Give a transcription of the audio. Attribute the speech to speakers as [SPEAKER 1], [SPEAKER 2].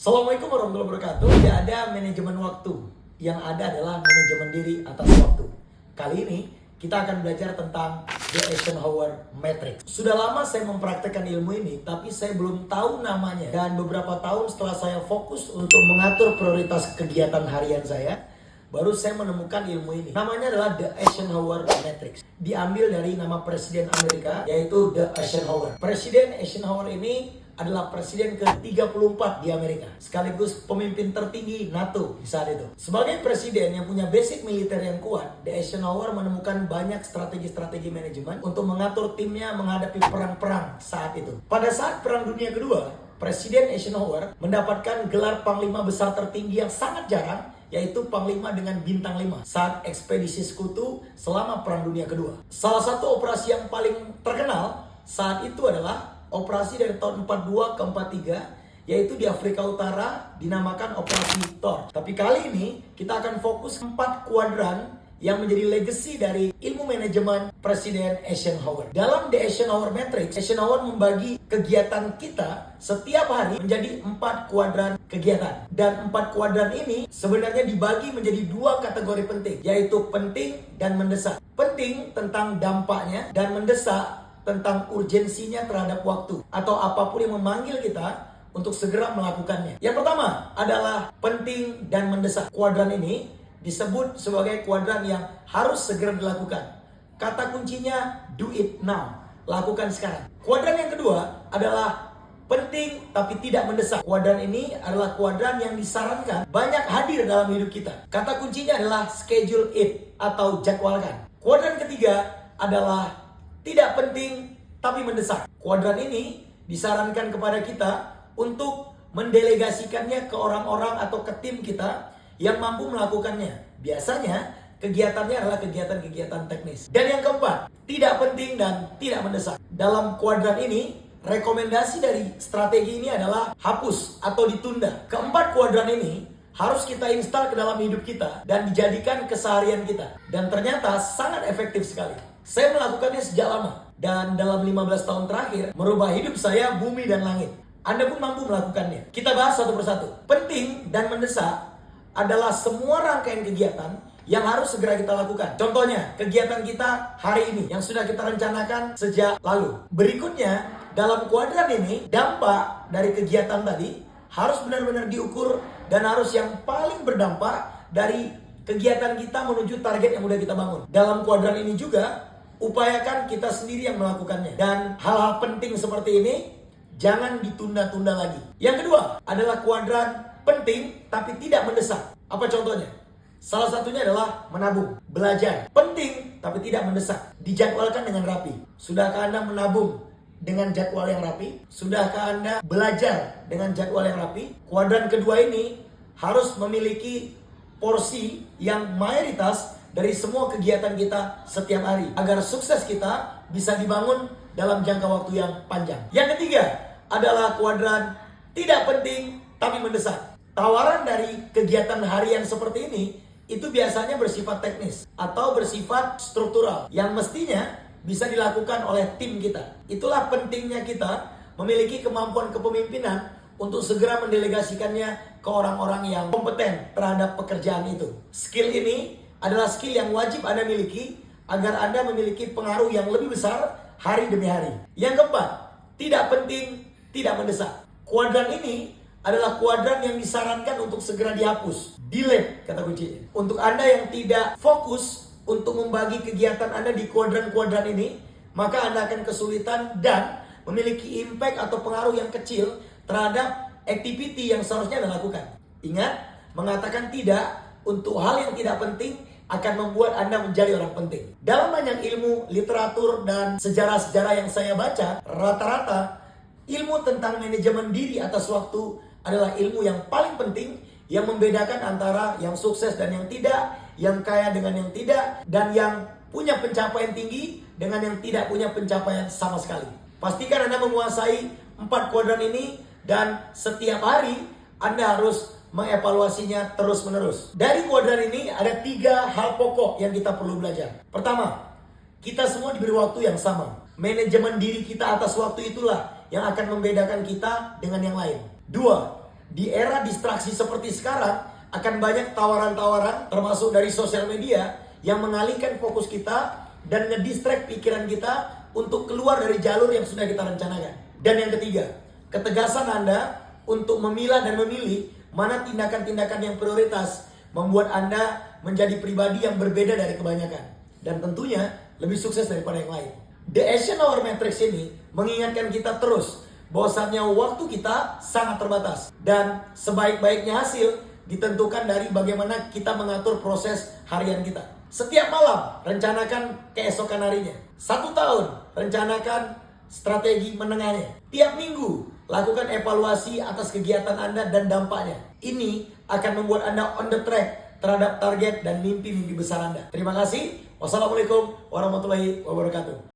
[SPEAKER 1] Assalamualaikum warahmatullahi wabarakatuh. Tidak ada manajemen waktu, yang ada adalah manajemen diri atas waktu. Kali ini kita akan belajar tentang The Eisenhower Matrix. Sudah lama saya mempraktekkan ilmu ini, tapi saya belum tahu namanya. Dan beberapa tahun setelah saya fokus untuk mengatur prioritas kegiatan harian saya, baru saya menemukan ilmu ini. Namanya adalah The Eisenhower Matrix. Diambil dari nama Presiden Amerika, yaitu The Eisenhower. Presiden Eisenhower ini adalah presiden ke-34 di Amerika, sekaligus pemimpin tertinggi NATO di saat itu. Sebagai presiden yang punya basic militer yang kuat, The Eisenhower menemukan banyak strategi-strategi manajemen untuk mengatur timnya menghadapi perang-perang saat itu. Pada saat Perang Dunia Kedua, Presiden Eisenhower mendapatkan gelar Panglima Besar tertinggi yang sangat jarang, yaitu Panglima dengan bintang 5 saat ekspedisi sekutu selama Perang Dunia Kedua. Salah satu operasi yang paling terkenal saat itu adalah operasi dari tahun 42 ke 43, yaitu di Afrika Utara dinamakan Operasi Thor. Tapi kali ini kita akan fokus 4 kuadran yang menjadi legacy dari ilmu manajemen Presiden Eisenhower. Dalam The Eisenhower Matrix, Eisenhower membagi kegiatan kita setiap hari menjadi 4 kuadran kegiatan. Dan 4 kuadran ini sebenarnya dibagi menjadi 2 kategori penting, yaitu penting dan mendesak. Penting tentang dampaknya dan mendesak tentang urgensinya terhadap waktu atau apapun yang memanggil kita untuk segera melakukannya. Yang pertama adalah penting dan mendesak. Kuadran ini disebut sebagai kuadran yang harus segera dilakukan. Kata kuncinya do it now. Lakukan sekarang. Kuadran yang kedua adalah penting tapi tidak mendesak. Kuadran ini adalah kuadran yang disarankan banyak hadir dalam hidup kita. Kata kuncinya adalah schedule it atau jadwalkan. Kuadran ketiga adalah tidak penting tapi mendesak. Kuadran ini disarankan kepada kita untuk mendelegasikannya ke orang-orang atau ke tim kita yang mampu melakukannya. Biasanya kegiatannya adalah kegiatan-kegiatan teknis. Dan yang keempat, tidak penting dan tidak mendesak. Dalam kuadran ini, rekomendasi dari strategi ini adalah hapus atau ditunda. Keempat kuadran ini harus kita install ke dalam hidup kita dan dijadikan keseharian kita. Dan ternyata sangat efektif sekali. Saya melakukannya sejak lama. Dan dalam 15 tahun terakhir, merubah hidup saya bumi dan langit. Anda pun mampu melakukannya. Kita bahas satu persatu. Penting dan mendesak adalah semua rangkaian kegiatan yang harus segera kita lakukan. Contohnya, kegiatan kita hari ini yang sudah kita rencanakan sejak lalu. Berikutnya, dalam kuadran ini, dampak dari kegiatan tadi harus benar-benar diukur dan harus yang paling berdampak dari kegiatan kita menuju target yang sudah kita bangun. Dalam kuadran ini juga, upayakan kita sendiri yang melakukannya. Dan hal-hal penting seperti ini jangan ditunda-tunda lagi. Yang kedua adalah kuadran penting tapi tidak mendesak. Apa contohnya? Salah satunya adalah menabung, belajar. Penting tapi tidak mendesak. Dijadwalkan dengan rapi. Sudahkah Anda menabung dengan jadwal yang rapi? Sudahkah Anda belajar dengan jadwal yang rapi? Kuadran kedua ini harus memiliki porsi yang mayoritas dari semua kegiatan kita setiap hari, agar sukses kita bisa dibangun dalam jangka waktu yang panjang. Yang ketiga adalah kuadran tidak penting tapi mendesak. Tawaran dari kegiatan harian seperti ini itu biasanya bersifat teknis atau bersifat struktural yang mestinya bisa dilakukan oleh tim kita. Itulah pentingnya kita memiliki kemampuan kepemimpinan untuk segera mendelegasikannya ke orang-orang yang kompeten terhadap pekerjaan itu. Skill ini adalah skill yang wajib Anda miliki agar Anda memiliki pengaruh yang lebih besar hari demi hari. Yang keempat, tidak penting, tidak mendesak. Kuadran ini adalah kuadran yang disarankan untuk segera dihapus. Delete kata kuncinya. Untuk Anda yang tidak fokus untuk membagi kegiatan Anda di kuadran-kuadran ini, maka Anda akan kesulitan dan memiliki impact atau pengaruh yang kecil terhadap activity yang seharusnya Anda lakukan. Ingat, mengatakan tidak untuk hal yang tidak penting akan membuat Anda menjadi orang penting. Dalam banyak ilmu, literatur, dan sejarah-sejarah yang saya baca, rata-rata ilmu tentang manajemen diri atas waktu adalah ilmu yang paling penting yang membedakan antara yang sukses dan yang tidak, yang kaya dengan yang tidak, dan yang punya pencapaian tinggi dengan yang tidak punya pencapaian sama sekali. Pastikan Anda menguasai 4 kuadran ini dan setiap hari Anda harus mengevaluasinya terus-menerus. Dari kuadran ini ada 3 hal pokok yang kita perlu belajar. Pertama, kita semua diberi waktu yang sama. Manajemen diri kita atas waktu itulah yang akan membedakan kita dengan yang lain. 2, Di era distraksi seperti sekarang, akan banyak tawaran-tawaran termasuk dari sosial media yang mengalihkan fokus kita dan ngedistract pikiran kita untuk keluar dari jalur yang sudah kita rencanakan. Dan yang ketiga, ketegasan Anda untuk memilah dan memilih mana tindakan-tindakan yang prioritas membuat Anda menjadi pribadi yang berbeda dari kebanyakan. Dan tentunya lebih sukses daripada yang lain. The Eisenhower Matrix ini mengingatkan kita terus bahwasannya waktu kita sangat terbatas. Dan sebaik-baiknya hasil ditentukan dari bagaimana kita mengatur proses harian kita. Setiap malam rencanakan keesokan harinya. 1 tahun rencanakan strategi menengahnya. Tiap minggu lakukan evaluasi atas kegiatan Anda dan dampaknya. Ini akan membuat Anda on the track terhadap target dan mimpi-mimpi besar Anda. Terima kasih. Wassalamualaikum warahmatullahi wabarakatuh.